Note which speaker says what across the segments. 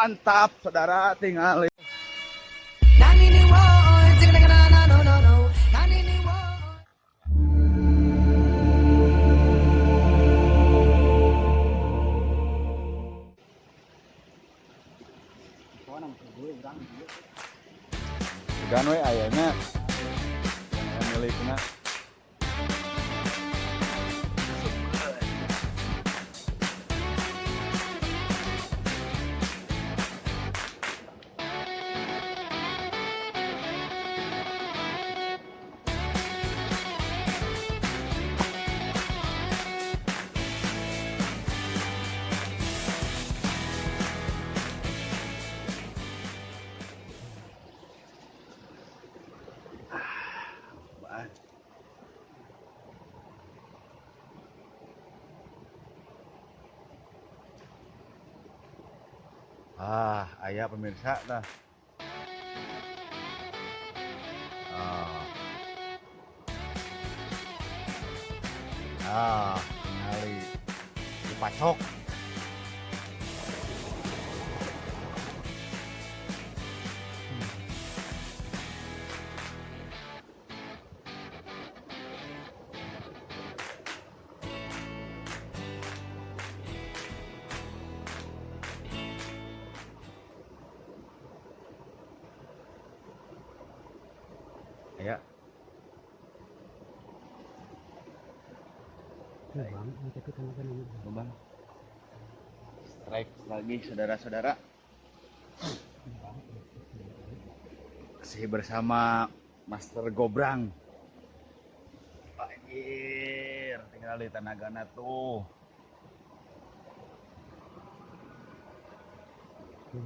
Speaker 1: mantap saudara tinggal. Segan we ayahnya yang miliknya. Ayah pemirsa dah. Tinggali dipacok. Ya. Bang. Strike lagi saudara-saudara. Masih bersama Master Gobrang. Anjir, tinggal di Tanagana tuh.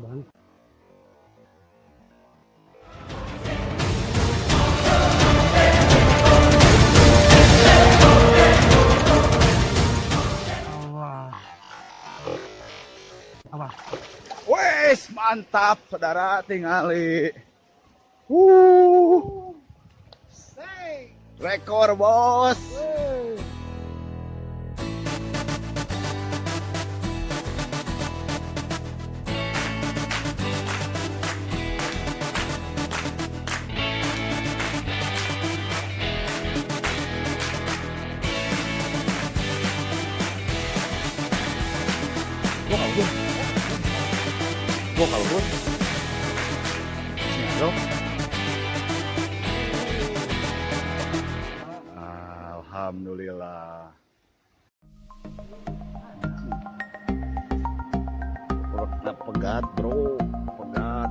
Speaker 2: Bang.
Speaker 1: Wes mantap saudara tinggali. Rekor bos. Gua kalau bos. Bro. Alhamdulillah. Perutnya pegat bro, pegat.